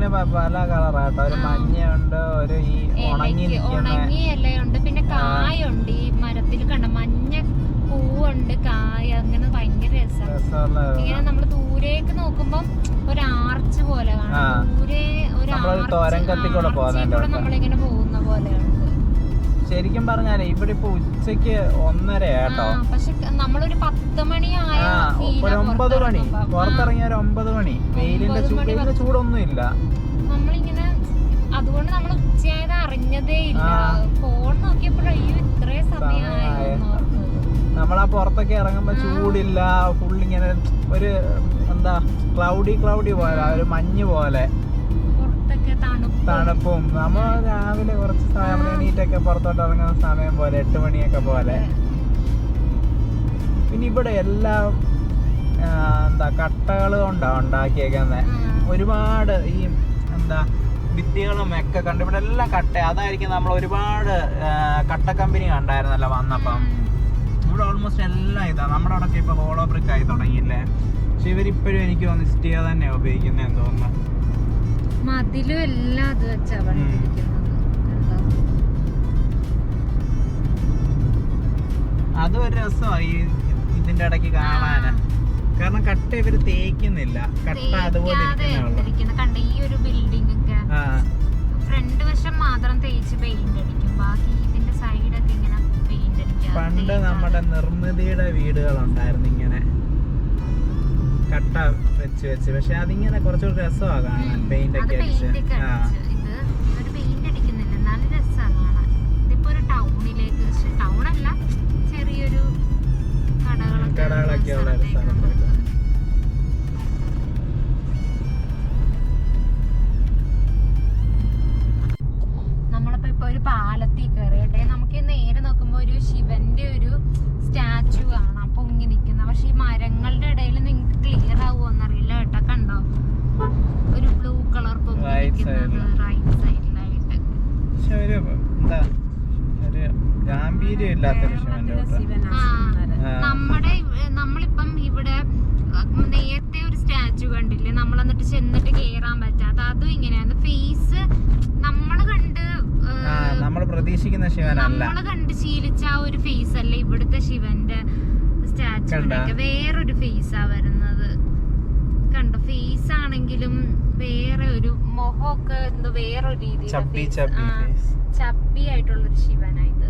തന്നെ പല കളറാട്ടോ. ഒരു മഞ്ഞയുണ്ട്, ഒരു ഈ ഉണങ്ങി ഇലയുണ്ട്, പിന്നെ കായുണ്ട്. ഈ മരത്തിൽ കണ്ട മഞ്ഞ പൂവുണ്ട്, കായ. അങ്ങനെ ഭയങ്കര രസമാണ്. ഇങ്ങനെ നമ്മള് ദൂരേക്ക് നോക്കുമ്പോ ഒരു ആർച്ച് പോലെ കാണാം. ദൂരെ ഒരു നമ്മളിങ്ങനെ പോകുന്ന പോലെയുണ്ട്. ശരിക്കും പറഞ്ഞാലേ ഇവിടെ ഇപ്പൊ ഉച്ചക്ക് 1:30 കേട്ടോ. പക്ഷെ നമ്മളൊരു 10 മണിയായ ഒരു 9 മണി പുറത്തിറങ്ങിയ ഒരു 9 മണി. വെയിലിന്റെ ചൂടൊന്നും ഇല്ല. നമ്മളിങ്ങനെ അതുകൊണ്ട് നമ്മൾ ഉച്ചയായത് അറിഞ്ഞതേ ഇല്ല. ഫോൺ നോക്കിയപ്പോഴയ്യോ ഇത്രയും സമയമായിരുന്നു. നമ്മളാ പുറത്തൊക്കെ ഇറങ്ങുമ്പോ ചൂടില്ല, ഫുള്ളിങ്ങനെ ഒരു എന്താ ക്ലൗഡി പോലെ, ഒരു മഞ്ഞ് പോലെ, തണുപ്പും. നമ്മൾ രാവിലെ കുറച്ച് സമയം എണീറ്റൊക്കെ പുറത്തോട്ട് ഇറങ്ങുന്ന സമയം പോലെ, 8 മണിയൊക്കെ പോലെ. പിന്നെ ഇവിടെ എല്ലാം എന്താ കട്ടകൾ കൊണ്ടാ ഉണ്ടാക്കിയേക്കുന്നത്. ഒരുപാട് ഈ എന്താ ഭിത്തികളും ഒക്കെ കണ്ട് ഇവിടെ എല്ലാം കട്ട. അതായിരിക്കും നമ്മൾ ഒരുപാട് കട്ട കമ്പനി കണ്ടായിരുന്നല്ലോ വന്നപ്പം. ഇവിടെ ഓൾമോസ്റ്റ് എല്ലാം ഇതാ. നമ്മുടെ അവിടെ ഇപ്പൊ ഹോളോ ബ്രിക്ക് ആയി തുടങ്ങിയില്ലേ. പക്ഷെ ഇവരിപ്പോഴും എനിക്ക് തോന്നുന്നു സ്റ്റേ തന്നെ ഉപയോഗിക്കുന്നതെന്ന് തോന്നുന്നു. മതിലും എല്ലാം അത് വെച്ചാ അതും ഒരു രസമാണ് ഈ ഇതിന്റെ ഇടയ്ക്ക് കാണാന്. കാരണം കട്ട ഇവര് തേക്കുന്നില്ല, കട്ട അതുപോലെ കണ്ട. ഈ ഒരു ബിൽഡിംഗ് ഒക്കെ ഫ്രണ്ട് വശം മാത്രം തേച്ച് പെയിന്റ് അടിക്കും, ബാക്കി ഇതിന്റെ സൈഡൊക്കെ ഇങ്ങനെ പെയിന്റ് അടിക്കും. പണ്ട് നമ്മുടെ നിർമ്മിതിയുടെ വീടുകളുണ്ടായിരുന്നു ഇങ്ങനെ കട്ട വെച്ച് വെച്ച്. പക്ഷെ അതിങ്ങനെ കുറച്ചുകൂടി രസമാണ് കാണാൻ, പെയിന്റ് ഒക്കെ അടിച്ച്. ഇത് ഇവര് പെയിന്റ് അടിക്കുന്നില്ല, നല്ല രസമാണ് കാണാൻ. ഇതിപ്പോ ഒരു ടൗണിലേക്ക്, ടൗണല്ല, ചെറിയൊരു കടകളൊക്കെ ഉള്ള ഒരു സ്ഥലം. നമ്മളിപ്പോ ഇപ്പൊ ഒരു പാലത്തിൽ കയറിയട്ടെ. നമുക്ക് നേരെ നോക്കുമ്പോ ഒരു ശിവന്റെ ഒരു സ്റ്റാച്ചു കാണാം പൊങ്ങി നിൽക്കുന്ന. പക്ഷെ ഈ മരങ്ങളുടെ ഇടയിൽ നിങ്ങൾക്ക് ക്ലിയർ ആവുമോന്നറിയില്ല കേട്ടോ. കണ്ടോ, ഒരു ബ്ലൂ കളർ പൊങ്ങി നിൽക്കുന്നത് റൈറ്റ് സൈഡിലായിട്ട്. നമ്മളിപ്പം ഇവിടെ നേരത്തെ ഒരു സ്റ്റാച്ചു കണ്ടില്ലേ, നമ്മൾ എന്നിട്ട് ചെന്നിട്ട് കേറാൻ പറ്റാത്ത, അതും ഇങ്ങനെയാണ്. ഫേസ് നമ്മള് കണ്ട് ശീലിച്ച ആ ഒരു ഫേസ് അല്ല ഇവിടുത്തെ ശിവന്റെ സ്റ്റാച്ചു. വേറൊരു ഫേസാ വരുന്നത്. കണ്ടോ, ഫേസ് ആണെങ്കിലും വേറെ ഒരു മുഖമൊക്കെ എന്തോ വേറൊരു രീതിയിൽ ചപ്പി ആയിട്ടുള്ളൊരു ശിവനായത്.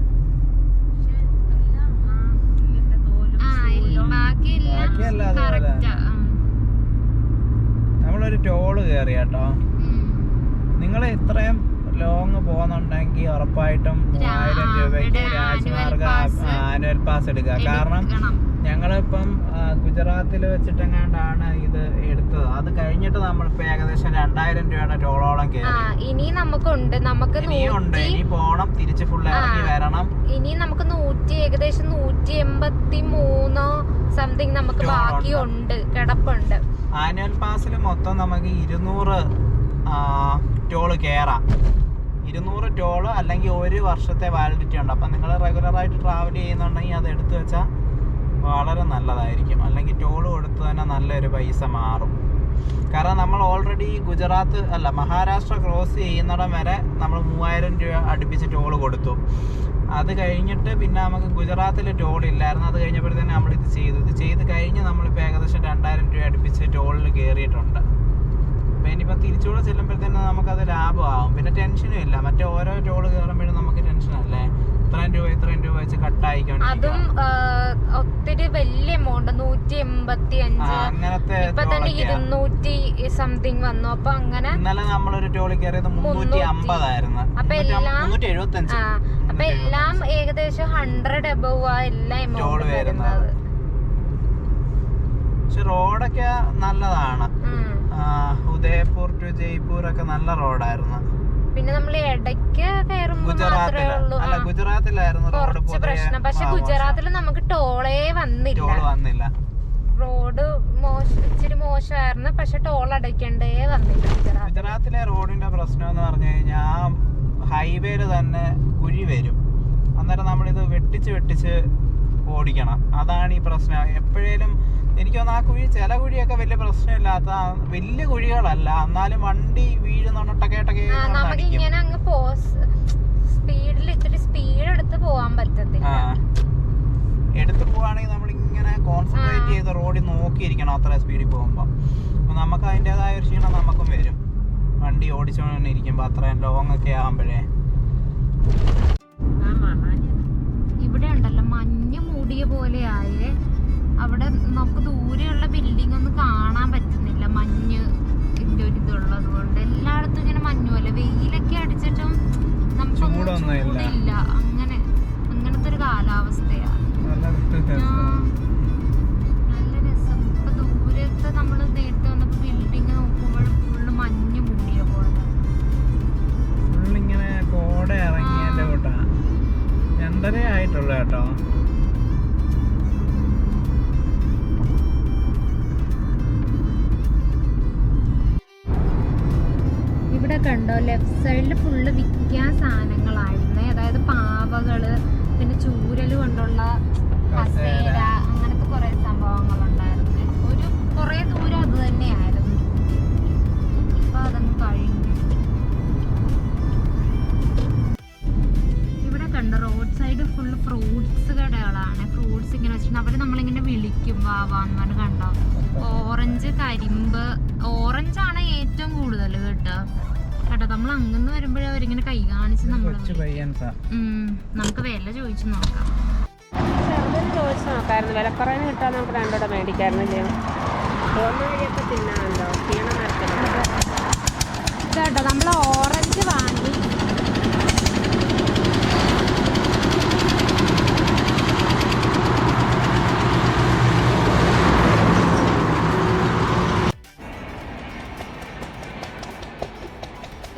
നമ്മളൊരു ടോള് കയറി കേട്ടോ. നിങ്ങൾ ഇത്രയും ലോങ് പോകുന്നുണ്ടെങ്കിൽ ഉറപ്പായിട്ടും 3000 രൂപയ്ക്ക് രാജ്മാർഗ ആനുവൽ പാസ് എടുക്കുക. കാരണം ഞങ്ങളിപ്പം ഗുജറാത്തിൽ വെച്ചിട്ടെങ്ങാണ്ടാണ് ഇത് എടുത്തത്. അത് കഴിഞ്ഞിട്ട് നമ്മളിപ്പോ ഏകദേശം 2000 രൂപയുടെ ടോളോളം കയറി. ഇനി നമുക്കുണ്ട്, ഇനി പോണം, തിരിച്ച് ഫുൾ ഇറങ്ങി വരണം. ഇനി നമുക്ക് ഏകദേശം 183 സംതിങ് നമുക്ക് ബാക്കിയുണ്ട്, കിടപ്പുണ്ട്. ആനുവൽ പാസിൽ മൊത്തം നമുക്ക് 200 ടോള് കയറാം. 200 ടോള് അല്ലെങ്കിൽ 1 വർഷത്തെ വാലിഡിറ്റി ഉണ്ട്. അപ്പം നിങ്ങൾ റെഗുലറായിട്ട് ട്രാവൽ ചെയ്യുന്നുണ്ടെങ്കിൽ അത് എടുത്തു വെച്ചാൽ വളരെ നല്ലതായിരിക്കും. അല്ലെങ്കിൽ ടോള് കൊടുത്ത് തന്നെ നല്ലൊരു പൈസ മാറും. കാരണം നമ്മൾ ഓൾറെഡി മഹാരാഷ്ട്ര ക്രോസ് ചെയ്യുന്നിടം വരെ നമ്മൾ 3000 രൂപ അടുപ്പിച്ച് ടോള് കൊടുത്തു. അത് കഴിഞ്ഞിട്ട് പിന്നെ നമുക്ക് ഗുജറാത്തിൽ ടോൾ ഇല്ലായിരുന്നു. അത് കഴിഞ്ഞപ്പോഴത്തേന് നമ്മളിത് ചെയ്ത് കഴിഞ്ഞ് നമ്മളിപ്പോൾ ഏകദേശം 2000 രൂപ അടുപ്പിച്ച് ടോളിൽ കയറിയിട്ടുണ്ട്. അപ്പം ഇനിയിപ്പോൾ തിരിച്ചുകൂടെ ചെല്ലുമ്പോഴത്തേന് നമുക്കത് ലാഭമാകും. പിന്നെ ടെൻഷനും ഇല്ല. മറ്റേ ഓരോ ടോള് കയറുമ്പോഴും നമുക്ക് ടെൻഷനല്ലേ, ഇത്രയും രൂപ വെച്ച് കട്ടായിക്കണം. അതും ഒത്തിരി വലിയ എമൗണ്ട്, 185 അങ്ങനത്തെ 200 സംതിങ് വന്നു. അപ്പൊ അങ്ങനെ ഇന്നലെ നമ്മളൊരു ടോള് കയറിയത് 350 ആയിരുന്നു. അപ്പൊ എല്ലാം 375. അപ്പൊ എല്ലാം ഏകദേശം 100 above ആ എല്ലാ എമൗണ്ട് വരുന്നത്. പക്ഷെ റോഡൊക്കെ നല്ലതാണ്. ഉദയപൂർ ടു ജയ്പൂർ ഒക്കെ നല്ല റോഡായിരുന്നു. പിന്നെ നമ്മൾ ഇടയ്ക്ക് കയറുമ്പോൾ ഗുജറാത്തിലായിരുന്നു കുറച്ച് പ്രശ്നം. പക്ഷെ ഗുജറാത്തിൽ നമുക്ക് ടോളേ വന്നില്ല. റോഡ് ഇച്ചിരി മോശമായിരുന്നു, പക്ഷെ ടോൾ അടയ്ക്കണ്ടേ വന്നില്ല. ഗുജറാത്തിലെ റോഡിന്റെ പ്രശ്നം എന്ന് പറഞ്ഞു കഴിഞ്ഞാൽ ഹൈവേയിൽ തന്നെ കുഴി വരും. അന്നേരം നമ്മളിത് വെട്ടിച്ച് ഓടിക്കണം. അതാണ് ഈ പ്രശ്നം. എപ്പോഴേലും എനിക്ക് തോന്നുന്നു ആ കുഴി, ചില കുഴിയൊക്കെ വലിയ പ്രശ്നമില്ലാത്ത വലിയ കുഴികളല്ല, എന്നാലും വണ്ടി വീഴുന്നുണ്ട്, ടകേട്ടൊക്കെ നമുക്കിങ്ങനെ അങ്ങ് സ്പീഡിൽ ഇത്തിരി സ്പീഡ് എടുത്ത് പോവാൻ പറ്റത്തില്ല. എടുത്ത് പോവാണെങ്കിൽ നമ്മളിങ്ങനെ കോൺസെൻട്രേറ്റ് ചെയ്ത് റോഡിൽ നോക്കിയിരിക്കണം അത്ര സ്പീഡിൽ പോകുമ്പോൾ. അപ്പോൾ നമുക്ക് അതിൻ്റെതായ ഒരു ക്ഷീണം നമുക്കും വരും വണ്ടി ഓടിച്ചുകൊണ്ട് ഇരിക്കുമ്പോൾ, അത്രയും ലോങ് ഒക്കെ ആകുമ്പോഴേ. ഇവിടെ ഉണ്ടല്ലോ മഞ്ഞ് മൂടിയ പോലെയായേ, അവിടെ നമുക്ക് ദൂരെയുള്ള ബിൽഡിംഗ് ഒന്നും കാണാൻ പറ്റുന്നില്ല, മഞ്ഞ് ഇതിൻ്റെ ഒരു ഇതുള്ളത് കൊണ്ട്. എല്ലായിടത്തും ഇങ്ങനെ മഞ്ഞുമല്ല, വെയിലൊക്കെ അടിച്ചിട്ടും നമുക്കൊന്നും ചൂടില്ല. അങ്ങനത്തെ ഒരു കാലാവസ്ഥയാണ്. നല്ല രസം. ഇപ്പൊ ദൂരത്ത് നമ്മൾ നേരത്തെ വന്നപ്പോ ബിൽഡിംഗ് നോക്കുമ്പോഴും ഫുള്ള് മഞ്ഞ് മൂടിയ പോലെ. ഫുള്ളിങ്ങനെ കോട ഇറങ്ങിയതിന്റെ കൂട്ടാ. 2:30 ആയിട്ടുള്ളൂ കേട്ടോ. ഇവിടെ കണ്ടോ ലെഫ്റ്റ് സൈഡിൽ ഫുള്ള് വിൽക്കാൻ സാധനങ്ങളായിരുന്നേ, അതായത് പാവകള്, പിന്നെ ചൂരല് കൊണ്ടുള്ള കസേര, അങ്ങനത്തെ കുറെ സംഭവങ്ങളുണ്ടായിരുന്നു. ഒരു കുറെ ദൂരം അത് തന്നെയായിരുന്നു. ഇപ്പൊ അതങ്ങ് കഴിഞ്ഞു. ഇവിടെ കണ്ടോ റോഡ് സൈഡ് ഫുള്ള് ഫ്രൂട്ട്സ് കടകളാണ്. ഫ്രൂട്ട്സ് ഇങ്ങനെ വെച്ചിട്ടുണ്ട്, അവര് നമ്മളിങ്ങനെ വിളിക്കും വാവാന്ന് പറഞ്ഞ്. കണ്ടോ ഓറഞ്ച്, കരിമ്പ്. ഓറഞ്ചാണ് ഏറ്റവും കൂടുതൽ കേട്ടോ. നമ്മൾ അങ്ങനെ വരുമ്പോഴേ അവരിങ്ങനെ കൈ കാണിച്ച് നമുക്ക് വില ചോദിച്ചു നോക്കാം. ചോദിച്ചു നോക്കായിരുന്നു, വിലക്കുറവിന് കിട്ടാൻ നമുക്ക് രണ്ടോടെ മേടിക്കായിരുന്നില്ലേ. തോന്നുന്നതൊക്കെ തിന്നാണല്ലോ, ക്ഷീണം വരത്തില്ല. കേട്ടോ നമ്മൾ ഓറഞ്ച് വാങ്ങി.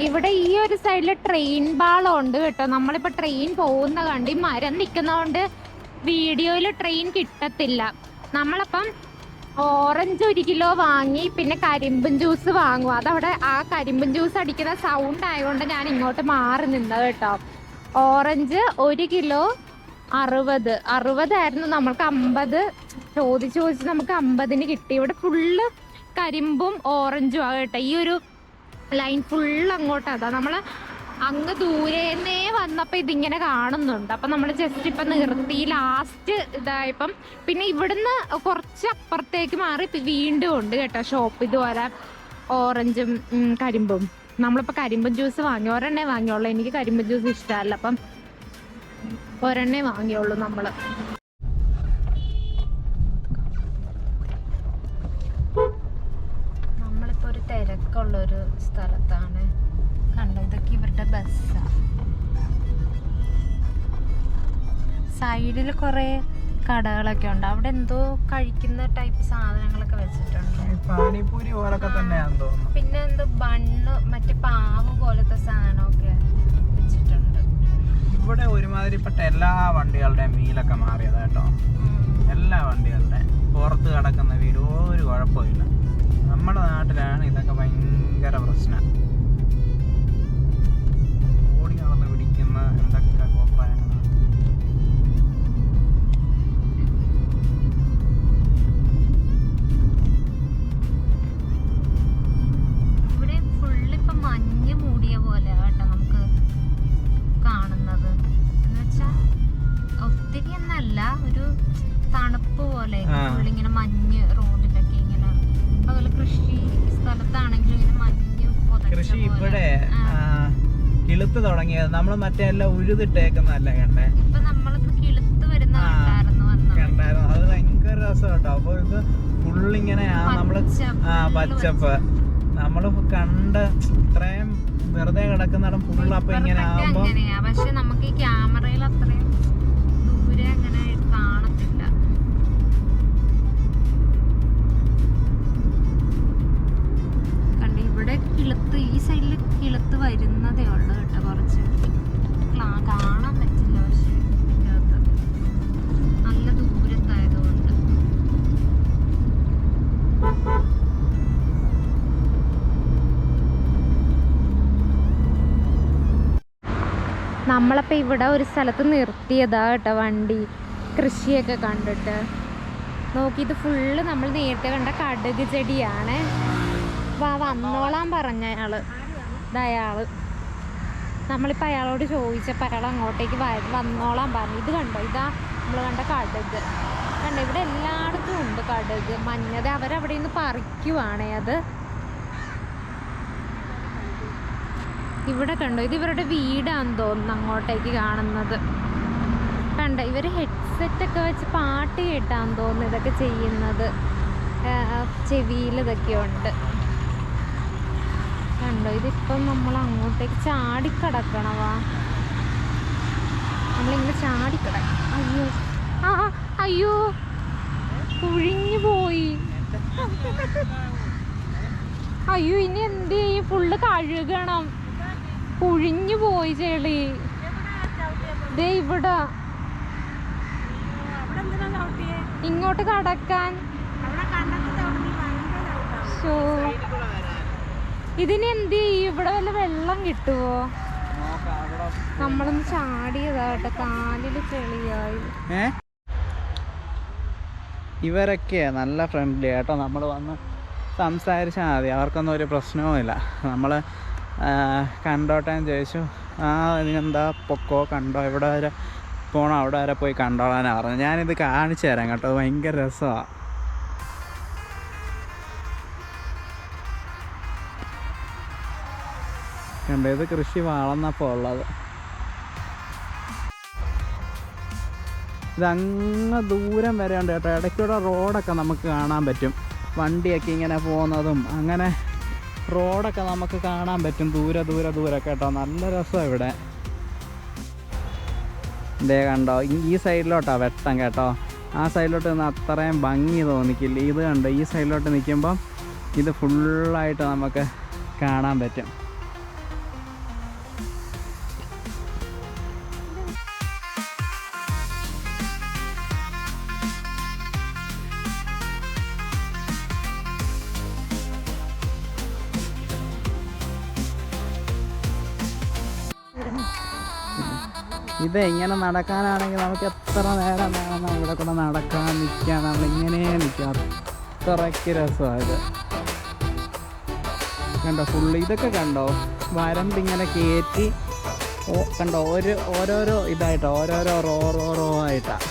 ഇവിടെ ഈ ഒരു സൈഡിൽ ട്രെയിൻ പാളം ഉണ്ട് കേട്ടോ. നമ്മളിപ്പോ ട്രെയിൻ പോകുന്ന കണ്ട് ഈ മരം നിൽക്കുന്നതുകൊണ്ട് വീഡിയോയിൽ ട്രെയിൻ കിട്ടത്തില്ല. നമ്മളപ്പം ഓറഞ്ച് 1 കിലോ വാങ്ങി, പിന്നെ കരിമ്പും ജ്യൂസ് വാങ്ങും. അതവിടെ ആ കരിമ്പും ജ്യൂസ് അടിക്കുന്ന സൗണ്ട് ആയതുകൊണ്ട് ഞാൻ ഇങ്ങോട്ട് മാറി നിന്നത് കേട്ടോ. ഓറഞ്ച് 1 കിലോ 60 ആയിരുന്നു, നമ്മൾക്ക് 50 ചോദിച്ച് നമുക്ക് 50-ന് കിട്ടി. ഇവിടെ ഫുള്ള് കരിമ്പും ഓറഞ്ചും ആകട്ടെ. ഈ ഒരു ലൈൻ ഫുള്ള് അങ്ങോട്ട്. അതാ നമ്മൾ അങ്ങ് ദൂരേന്നേ വന്നപ്പോൾ ഇതിങ്ങനെ കാണുന്നുണ്ട്. അപ്പം നമ്മൾ ജസ്റ്റ് ഇപ്പം നിർത്തി ലാസ്റ്റ് ഇതായപ്പം. പിന്നെ ഇവിടുന്ന് കുറച്ച് അപ്പുറത്തേക്ക് മാറി വീണ്ടും ഉണ്ട് കേട്ടോ ഷോപ്പ് ഇതുപോലെ ഓറഞ്ചും കരിമ്പും. നമ്മളിപ്പോൾ കരിമ്പും ജ്യൂസ് വാങ്ങി, ഒരെണ്ണേ വാങ്ങിയുള്ളൂ. എനിക്ക് കരിമ്പും ജ്യൂസ് ഇഷ്ടമല്ല, അപ്പം ഒരെണ്ണേ വാങ്ങിയുള്ളൂ നമ്മൾ. നമ്മളിപ്പോൾ ഒരു തിരക്കുള്ളൊരു സ്ഥലത്താണ്. കണ്ടോ, ഇതൊക്കെ ഇവരുടെ ബസ്സാണ്. സൈഡിൽ കുറേ കടകളൊക്കെ ഉണ്ട്. അവിടെ എന്തോ കഴിക്കുന്ന ടൈപ്പ് സാധനങ്ങളൊക്കെ വെച്ചിട്ടുണ്ട്. പാനിപൂരി പോലൊക്കെ തന്നെയാണെന്ന് തോന്നുന്നു. പിന്നെ എന്തോ ബണ്ണ്, മറ്റേ പാവ് പോലത്തെ സാധനമൊക്കെ വെച്ചിട്ടുണ്ട്. ഇവിടെ ഒരുമാതിരിപ്പെട്ട എല്ലാ വണ്ടികളുടെയും വീലൊക്കെ മാറിയത് കേട്ടോ. എല്ലാ വണ്ടികളുടെയും പുറത്ത് കിടക്കുന്ന വീല് ഒരു കുഴപ്പമില്ല. നമ്മുടെ നാട്ടിലാണ് ഇതൊക്കെ ഭയങ്കര പ്രശ്നം. ഓടി നടന്ന് പിടിക്കുന്ന എന്തൊക്കെ കോപ്രായങ്ങളാണ്. ഇവിടെ ഫുള്ളിപ്പം മഞ്ഞ് മൂടിയ പോലെ കേട്ടോ നമുക്ക് കാണുന്നത്. എന്നുവെച്ചാൽ ഒത്തിരി എന്നല്ല, ഒരു തണുപ്പ് പോലെ ഫുള്ളിങ്ങനെ മഞ്ഞ് റോഡിലൊക്കെ ഇങ്ങനെ. അതുപോലെ കൃഷി സ്ഥലത്താണെങ്കിലും ഇങ്ങനെ മഞ്ഞ് കൃഷി ഇവിടെ കിളുത്ത് തുടങ്ങിയത്. നമ്മൾ മറ്റേ എല്ലാം ഉഴുതിട്ടേക്കുന്നല്ല കണ്ടേ. ഇപ്പൊ നമ്മളിപ്പോ കിളുത്ത് വരുന്നുണ്ടായിരുന്നു. അത് ഭയങ്കര രസം കേട്ടോ. അപ്പൊ ഇത് ഫുള്ളിങ്ങനെ നമ്മള് പച്ചപ്പ് നമ്മള് കണ്ട് ഇത്രയും വെറുതെ കിടക്കുന്നിടം ഫുള്ള്. അപ്പൊ ഇങ്ങനെ ആവുമ്പോ പക്ഷെ നമുക്ക് ഈ ക്യാമറയിൽ അത്രയും ദൂരെ അങ്ങനെ കാണത്തില്ല. കണ്ട് ഇവിടെ കിളുത്ത്, ഈ സൈഡിൽ കിളുത്ത് വരുന്നതേ ഉള്ളു കേട്ടോ. കുറച്ച് കാണാൻ പറ്റില്ല, പക്ഷെ ഇതിൻ്റെ അകത്ത് നല്ല ദൂരത്തായതുകൊണ്ട്. നമ്മളപ്പോൾ ഇവിടെ ഒരു സ്ഥലത്ത് നിർത്തിയതാ കേട്ടോ വണ്ടി, കൃഷിയൊക്കെ കണ്ടിട്ട്. നോക്കി ഇത് ഫുള്ള് നമ്മൾ നേരത്തെ കണ്ട കടുക് ചെടിയാണ്. വന്നോളാൻ പറഞ്ഞ അയാള് നമ്മളിപ്പോൾ അയാളോട് ചോദിച്ചപ്പോൾ അയാൾ അങ്ങോട്ടേക്ക് വന്നോളാൻ പറഞ്ഞു. ഇത് കണ്ടോ, ഇതാ നമ്മൾ കണ്ട കടുക് കണ്ടോ, ഇവിടെ എല്ലായിടത്തും ഉണ്ട് കടുക് മഞ്ഞത്. അവരവിടെ നിന്ന് പറിക്കുവാണേ അത്. ഇവിടെ കണ്ടോ, ഇത് ഇവരുടെ വീടാന്ന് തോന്നുന്നു അങ്ങോട്ടേക്ക് കാണുന്നത്. കണ്ടോ, ഇവർ ഹെഡ്സെറ്റൊക്കെ വെച്ച് പാട്ട് കേട്ടാന്ന് തോന്നുന്നു ഇതൊക്കെ ചെയ്യുന്നത്. ചെവിയിൽ ഇതൊക്കെ ഉണ്ട് കണ്ടോ. ഇതിപ്പം നമ്മൾ അങ്ങോട്ടേക്ക് ചാടിക്കടക്കണവാ, നമ്മളിങ്ങനെ ചാടിക്കിടക്കണം. അയ്യോ അയ്യോ കുഴിഞ്ഞു പോയി. അയ്യോ ഇനി എന്ത് ചെയ്യും? ഫുള്ള് കഴുകണം. കുഴിഞ്ഞു പോയി ചെളി. ദേ ഇവിടെ ഇങ്ങോട്ട് കടക്കാൻ. ഇതിന് എന്ത് ചെയ്യും? ഇവിടെ വല്ല വെള്ളം കിട്ടുവോ? നമ്മളൊന്ന് ചാടിയതാട്ടെ, കാലില് ചെളിയായി. ഇവരൊക്കെ നല്ല ഫ്രണ്ട്ലി കേട്ടോ. നമ്മൾ വന്ന് സംസാരിച്ചാൽ മതി, അവർക്കൊന്നും ഒരു പ്രശ്നവുമില്ല. നമ്മൾ കണ്ടോട്ടേന്ന് ചോദിച്ചു. ഇതിനെന്താ പൊക്കോ, കണ്ടോ, ഇവിടെ വരെ പോകണം, അവിടെ വരെ പോയി കണ്ടോളാനാണ് പറഞ്ഞത്. ഞാനിത് കാണിച്ചു തരാം കേട്ടോ, ഭയങ്കര രസമാണ്. കണ്ടോ, ഇത് കൃഷി വളർന്നപ്പോൾ ഉള്ളത്. ഇതങ്ങ് ദൂരം വരെ ഉണ്ട് കേട്ടോ. ഇടയ്ക്കൂടെ റോഡൊക്കെ നമുക്ക് കാണാൻ പറ്റും, വണ്ടിയൊക്കെ ഇങ്ങനെ പോകുന്നതും. അങ്ങനെ റോഡൊക്കെ നമുക്ക് കാണാൻ പറ്റും ദൂരെ കേട്ടോ. നല്ല രസമാണ് ഇവിടെ. ഇതേ കണ്ടോ, ഈ സൈഡിലോട്ടാണ് വെട്ടം കേട്ടോ. ആ സൈഡിലോട്ട് നിന്ന് അത്രയും ഭംഗി തോന്നിക്കില്ല. ഇത് കണ്ടോ, ഈ സൈഡിലോട്ട് നിൽക്കുമ്പം ഇത് ഫുള്ളായിട്ട് നമുക്ക് കാണാൻ പറ്റും. ഇത് ഇങ്ങനെ നടക്കാനാണെങ്കിൽ നമുക്ക് എത്ര നേരം വേണം ഇവിടെ കൂടെ നടക്കാൻ, നിൽക്കാൻ. നമ്മളിങ്ങനെ നിൽക്കാം, അത്രയ്ക്ക് രസമാണ് ഇത്. കണ്ടോ ഫുള്ള് ഇതൊക്കെ കണ്ടോ, വരമ്പിങ്ങനെ കയറ്റി കണ്ടോ, ഓരോരോ ഇതായിട്ടോ, ഓരോരോ റോ ആയിട്ടാണ്.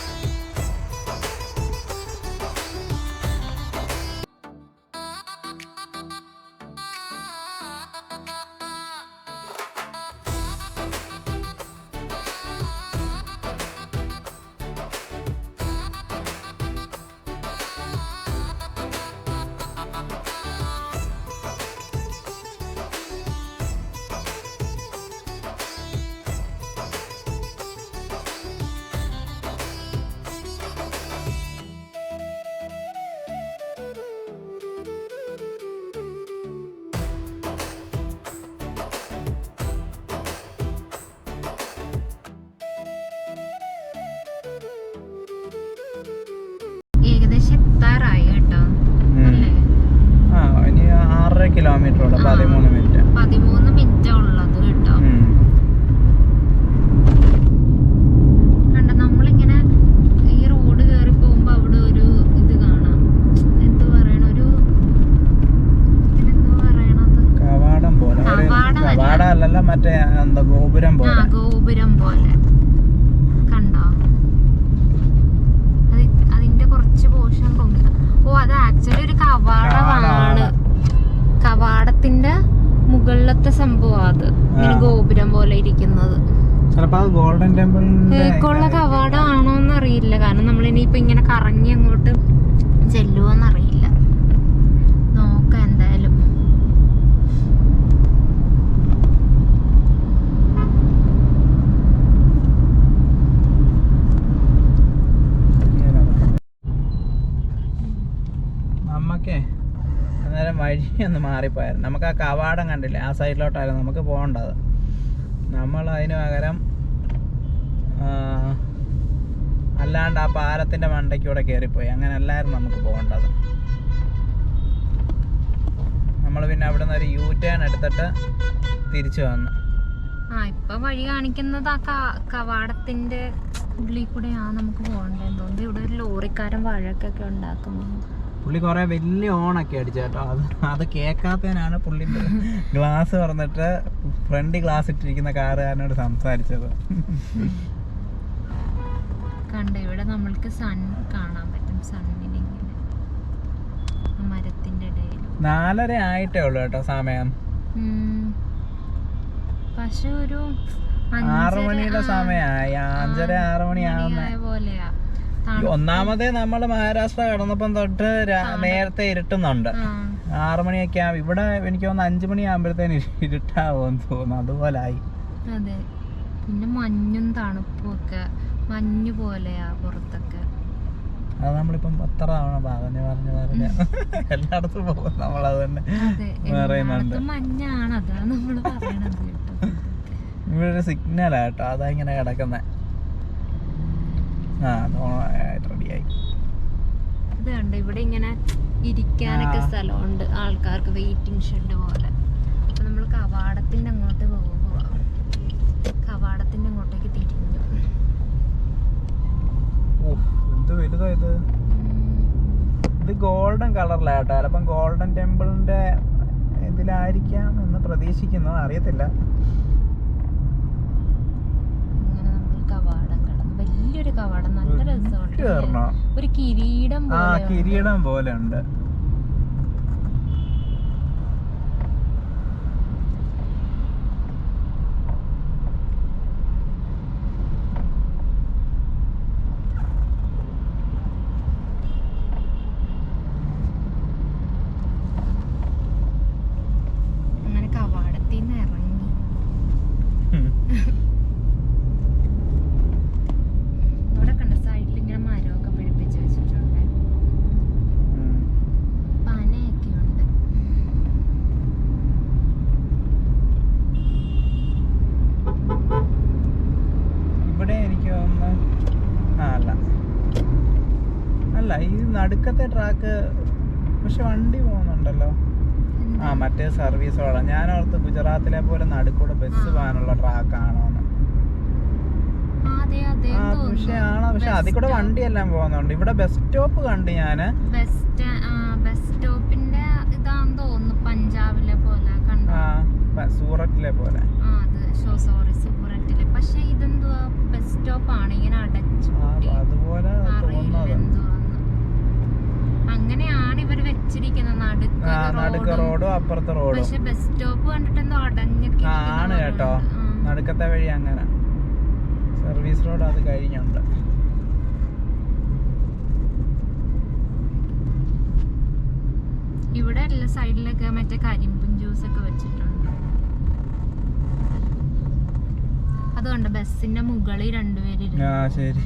ഏകദേശം എത്താറായി കേട്ടോ. ഇനി 6.5 കിലോമീറ്റർ ഉള്ളു, 13 മിനിറ്റ് 13 മിനിറ്റ് ഉള്ളത് കേട്ടോ. കണ്ടോ, നമ്മളിങ്ങനെ ഈ റോഡ് കയറി പോകുമ്പോ അവിടെ ഒരു ഇത് കാണാം. എന്ത് പറയണ, ഒരു ഇതിനെന്തോ പറയണത്, കവാടം പോലെ. കവാടമല്ല, മറ്റേ എന്താ ഗോപുരം പോലെ. ഗോപുരം പോലെ കണ്ടോ. അതിന്റെ കുറച്ച് പോർഷൻ തോന്നുന്നു. ഓ, അത് ആക്ച്വലി ഒരു കവാടമാണ്. കവാടത്തിന്റെ മുകളിലത്തെ സംഭവം അത് ഇങ്ങനെ ഗോപുരം പോലെ ഇരിക്കുന്നത്. ഗോൾഡൻ ടെമ്പിളിനുള്ള കവാടമാണോന്ന് അറിയില്ല, കാരണം നമ്മളിനിയിപ്പോ ഇങ്ങനെ കറങ്ങി അങ്ങോട്ട് ചെല്ലുവോന്നറിയില്ല. നോക്കാം എന്തായാലും. നമുക്കേ അന്നേരം വഴിയൊന്ന് മാറിപ്പോയായിരുന്നു. നമുക്ക് ആ കവാടം കണ്ടില്ലേ, ആ സൈഡിലോട്ടായിരുന്നു നമുക്ക് പോകേണ്ടത്. നമ്മൾ അതിന് പകരം അല്ലാണ്ട് ആ പാലത്തിൻ്റെ മണ്ടയ്ക്കൂടെ കയറിപ്പോയി. അങ്ങനെ അല്ലായിരുന്നു നമുക്ക് പോകേണ്ടത്. നമ്മൾ പിന്നെ അവിടെ നിന്ന് ഒരു U-turn എടുത്തിട്ട് തിരിച്ചു വന്നു. ഇപ്പൊ വഴി കാണിക്കുന്നത് ആ കവാടത്തിന്റെ ഉള്ളിൽ കൂടെയാണ് നമുക്ക് പോകേണ്ടത് തോന്നുന്നു. ഇവിടെ ഒരു ലോറിക്കാരൻ വഴക്കൊക്കെ ഉണ്ടാക്കുന്നു. പുള്ളി കുറെ വലിയ ഓണൊക്കെ അടിച്ചേട്ടോ. അത് കേൾക്കാത്തതിനാണ് പുള്ളി ഗ്ലാസ് തുറന്നിട്ട് ഫ്രണ്ട് ഗ്ലാസ് ഇട്ടിരിക്കുന്ന കാറുകാരനോട് സംസാരിച്ചത്. കണ്ട ഇവിടെ നമ്മൾക്ക് സൺ കാണാൻ പറ്റും. സണ്ണിനെ ഇങ്ങനെ മരത്തിന്റെ ഇടയിൽ 4:30 ആയിട്ടേ ഉള്ളു കേട്ടോ സമയം. പക്ഷെ ഒരു 6 മണിയുടെ സമയമായി. 5:30-6 മണിയാവുന്ന പോലെയാ. ഒന്നാമതേ നമ്മള് മഹാരാഷ്ട്ര കടന്നപ്പം തൊട്ട് നേരത്തെ ഇരുട്ടുന്നുണ്ട്. 6 മണിയൊക്കെ ആവും. ഇവിടെ എനിക്ക് തോന്നുന്നു 5 മണിയാകുമ്പോഴത്തേന് ഇരുട്ടാവുമെന്ന് തോന്നുന്നു. അതുപോലായി. അതെ. പിന്നെ മഞ്ഞും തണുപ്പും ഒക്കെ മഞ്ഞു പോലെയാ പുറത്തൊക്കെ. അത് നമ്മളിപ്പം എത്ര തവണ പറഞ്ഞ് എല്ലായിടത്തും പോകും നമ്മളത് തന്നെ പറയുന്നുണ്ട്. മഞ്ഞാണ് അതാണ് നമ്മള് പറയണത് കേട്ടോ. ഇവിടെ ഒരു സിഗ്നലാ കേട്ടോ. അതാ ഇങ്ങനെ കിടക്കുന്നേ. റെഡിയായി. ഇത് കണ്ടോ ഇവിടെ ഇങ്ങനെ ഇരിക്കാനൊക്കെ സ്ഥലമുണ്ട് ആൾക്കാർക്ക്, വെയിറ്റിംഗ് ഷെഡ് പോലെ. അപ്പൊ നമ്മൾ കവാടത്തിന്റെ അങ്ങോട്ട് പോകുക. കവാടത്തിന്റെ അങ്ങോട്ടേക്ക് തിരിഞ്ഞു. എന്ത് വലുതാ ഇത്. ഇത് ഗോൾഡൻ കളറിലാട്ടോ. ചിലപ്പം ഗോൾഡൻ ടെമ്പിളിന്റെ ഇതിലായിരിക്കാം എന്ന് പ്രതീക്ഷിക്കുന്നു. അറിയത്തില്ല. വലിയൊരു കവാടം, നല്ല രസമുണ്ട്. ഒരു കിരീടം പോലെ ഉണ്ട്. അങ്ങനെ കവാടത്തിൽ നിന്ന് ഇറങ്ങി. ഈ നടുക്കത്തെ ട്രാക്ക് പക്ഷെ വണ്ടി പോകുന്നുണ്ടല്ലോ. മറ്റേ സർവീസോടെ ഞാൻ ഓർത്ത് ഗുജറാത്തിലെ പോലെ നടുക്കൂടെ ബസ് പോകാനുള്ള ട്രാക്കാണോന്ന്. പക്ഷെ ആണോ? പക്ഷെ അതിൽ കൂടെ വണ്ടി എല്ലാം പോകുന്നുണ്ട്. ഇവിടെ ബസ് സ്റ്റോപ്പ് കണ്ട് ഞാന്. ബസ് സ്റ്റോപ്പിന്റെ ഇതാന്ന് തോന്നുന്നു. പഞ്ചാബിലെ പോലെ സൂററ്റിലെ പോലെ. സോറി സൂററ്റിലെ. പക്ഷെ ഇതെന്തുവാ ബസ് സ്റ്റോപ്പ് ആണ് ഇങ്ങനെ അടച്ചു. അതുപോലെ അങ്ങനെയാണ് ഇവര് വെച്ചിരിക്കുന്നത്. നടുക്ക് റോഡും അപ്പുറത്തെ റോഡും. പക്ഷെ ബസ് സ്റ്റോപ്പ് കണ്ടിട്ട് എന്തോ അടഞ്ഞൊക്കെ ആണ് കേട്ടോ. നടുക്കത്തെ വഴി അങ്ങനെ സർവീസ് റോഡ് അത് കഴിഞ്ഞുണ്ട്. ഇവിടെ എല്ലാ സൈഡിലൊക്കെ മറ്റേ കരിമ്പും ജ്യൂസ് ഒക്കെ വെച്ചിട്ടുണ്ട്. അതുകൊണ്ട് ബസ്സിന്റെ മുകളിൽ രണ്ടുപേര്. ശരി.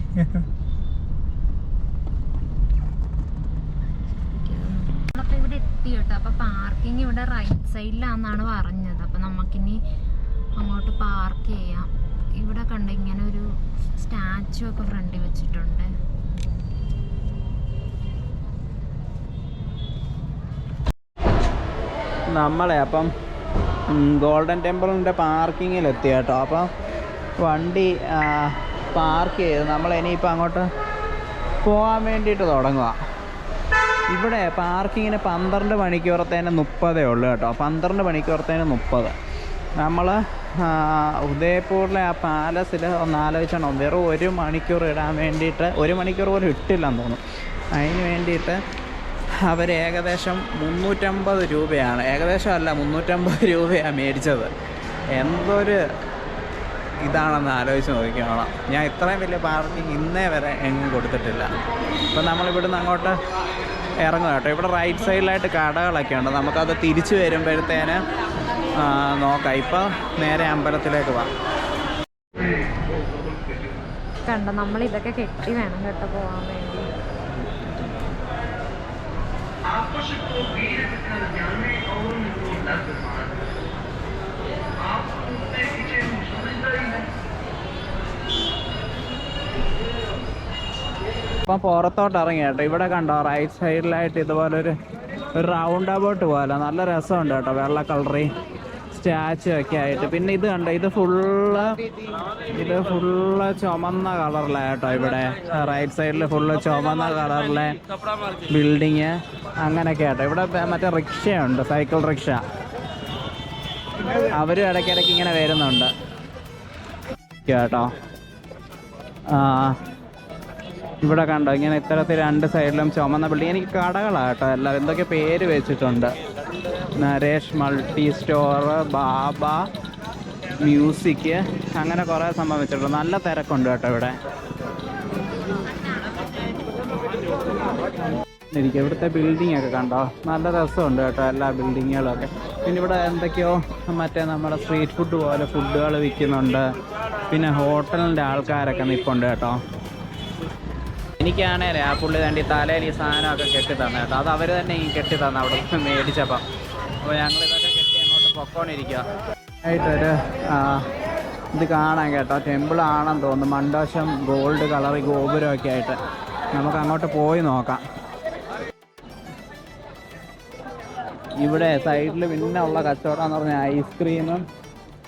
ഇവിടെ എത്തി കേട്ടോ. അപ്പൊ പാർക്കിംഗ് ഇവിടെ റൈറ്റ് സൈഡിലാന്നാണ് പറഞ്ഞത്. അപ്പൊ നമുക്കിനി അങ്ങോട്ട് പാർക്ക് ചെയ്യാം. ഇവിടെ കണ്ട ഇങ്ങനെ ഒരു സ്റ്റാച്ചു ഒക്കെ ഫ്രണ്ടിൽ വെച്ചിട്ടുണ്ട്. നമ്മളെ അപ്പം ഗോൾഡൻ ടെമ്പിളിൻ്റെ പാർക്കിങ്ങിലെത്തി കേട്ടോ. അപ്പം വണ്ടി പാർക്ക് ചെയ്ത് നമ്മളിനിയിപ്പോൾ അങ്ങോട്ട് പോകാൻ വേണ്ടിയിട്ട് തുടങ്ങുക. ഇവിടെ പാർക്കിങ്ങിന് 12 മണിക്കൂറത്തേന് 30 ഉള്ളൂ കേട്ടോ. 12 മണിക്കൂറത്തേന് 30. നമ്മൾ ഉദയപൂരിലെ ആ പാലസിൽ ഒന്ന് ആലോചിച്ചണം. വെറും 1 മണിക്കൂർ ഇടാൻ വേണ്ടിയിട്ട് 1 മണിക്കൂർ പോലും ഇട്ടില്ലെന്ന് തോന്നുന്നു. അതിന് വേണ്ടിയിട്ട് അവർ ഏകദേശം 350 രൂപയാണ്. ഏകദേശം അല്ല 350 രൂപയാണ് മേടിച്ചത്. എന്തൊരു ഇതാണെന്ന് ആലോചിച്ച് നോക്കിക്കോളാം. ഞാൻ ഇത്രയും വലിയ പാർക്കിംഗ് ഇന്നേ വരെ എങ്ങും കൊടുത്തിട്ടില്ല. അപ്പം നമ്മളിവിടുന്ന് അങ്ങോട്ട് ഇറങ്ങും കേട്ടോ. ഇവിടെ റൈറ്റ് സൈഡിലായിട്ട് കടകളൊക്കെ ഉണ്ട്. നമുക്കത് തിരിച്ചു വരുമ്പോഴത്തേന് നോക്കാം. ഇപ്പം നേരെ അമ്പലത്തിലേക്ക് പോവാം. കണ്ടോ നമ്മൾ ഇതൊക്കെ കെട്ടി വേണം കേട്ടോ പോകാൻ വേണ്ടി. ഇപ്പം പുറത്തോട്ട് ഇറങ്ങി കേട്ടോ. ഇവിടെ കണ്ടോ റൈറ്റ് സൈഡിലായിട്ട് ഇതുപോലൊരു റൗണ്ട് അബൌട്ട് പോലെ നല്ല രസമുണ്ട് കേട്ടോ. വെള്ള കളറി സ്റ്റാച്ചു ഒക്കെ ആയിട്ട്. പിന്നെ ഇത് കണ്ടോ, ഇത് ഫുള്ള് ചുമന്ന കളറിലായിട്ടോ. ഇവിടെ റൈറ്റ് സൈഡിൽ ഫുള്ള് ചുമന്ന കളറിലെ ബിൽഡിങ് അങ്ങനെയൊക്കെ ആട്ടോ. ഇവിടെ മറ്റേ റിക്ഷയുണ്ട്, സൈക്കിൾ റിക്ഷ. അവരും ഇടയ്ക്കിടയ്ക്ക് ഇങ്ങനെ വരുന്നുണ്ട് കേട്ടോ. ഇവിടെ കണ്ടോ, ഇങ്ങനെ ഇത്തരത്തിൽ രണ്ട് സൈഡിലും ചുമന്ന ബിൽഡിങ്. എനിക്ക് കടകളാട്ടോ എല്ലാം, എന്തൊക്കെ പേര് വെച്ചിട്ടുണ്ട്. നരേഷ് മൾട്ടി സ്റ്റോർ, ബാബ മ്യൂസിക്, അങ്ങനെ കുറേ സംഭവം വെച്ചിട്ടുണ്ട്. നല്ല തിരക്കുണ്ട് കേട്ടോ ഇവിടെ. എനിക്ക് ഇവിടുത്തെ ബിൽഡിംഗ് ഒക്കെ കണ്ടോ, നല്ല രസമുണ്ട് കേട്ടോ എല്ലാ ബിൽഡിങ്ങുകളൊക്കെ. പിന്നെ ഇവിടെ എന്തൊക്കെയോ മറ്റേ നമ്മുടെ സ്ട്രീറ്റ് ഫുഡ് പോലെ ഫുഡുകൾ വിൽക്കുന്നുണ്ട്. പിന്നെ ഹോട്ടലിൻ്റെ ആൾക്കാരൊക്കെ നിൽപ്പുണ്ട് കേട്ടോ. എനിക്കാണേലേ ആ പുള്ളി തണ്ടി തലയിൽ ഈ സാധനമൊക്കെ കെട്ടി തന്നെ കേട്ടോ. അത് അവർ തന്നെ ഈ കെട്ടി തന്നെ അവിടെ മേടിച്ചപ്പം. അപ്പോൾ ഞങ്ങളിതൊക്കെ കെട്ടി അങ്ങോട്ട് പൊക്കോണ്ടിരിക്കുക ആയിട്ടൊരു ഇത് കാണാൻ കേട്ടോ. ടെമ്പിളാണെന്ന് തോന്നുന്നു, മണ്ടവശം ഗോൾഡ് കളർ ഗോപുരമൊക്കെ ആയിട്ട്. നമുക്ക് അങ്ങോട്ട് പോയി നോക്കാം. ഇവിടെ സൈഡിൽ പിന്നെ ഉള്ള കച്ചവടം എന്ന് പറഞ്ഞാൽ ഐസ്ക്രീമും,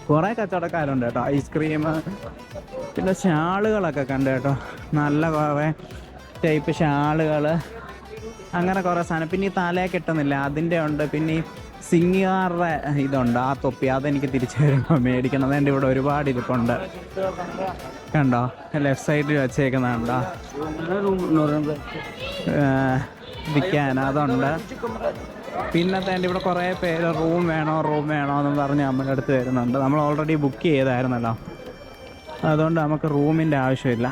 കുറേ കച്ചവടക്കാരുണ്ട് കേട്ടോ. ഐസ്ക്രീം, പിന്നെ ഷാളുകളൊക്കെ കണ്ട് കേട്ടോ. നല്ല കുറേ ടൈപ്പ് ഷാളുകൾ, അങ്ങനെ കുറേ സാധനം. പിന്നെ ഈ തലയെ കിട്ടുന്നില്ല, അതിൻ്റെ ഉണ്ട്. പിന്നെ ഈ സിംഗാറുടെ ഇതുണ്ട്, ആ തൊപ്പി, അതെനിക്ക് തിരിച്ചു വരുമ്പോൾ മേടിക്കണം. അതുകൊണ്ട് ഇവിടെ ഒരുപാട് ഇരിപ്പുണ്ട് കണ്ടോ, ലെഫ്റ്റ് സൈഡിൽ വെച്ചേക്കുന്നുണ്ടോ വിൽക്കാൻ, അതുണ്ട്. പിന്നത്തെ ഇവിടെ കുറേ പേര് റൂം വേണോ എന്ന് പറഞ്ഞ് നമ്മുടെ അടുത്ത് വരുന്നുണ്ട്. നമ്മൾ ഓൾറെഡി ബുക്ക് ചെയ്തായിരുന്നല്ലോ, അതുകൊണ്ട് നമുക്ക് റൂമിൻ്റെ ആവശ്യമില്ല.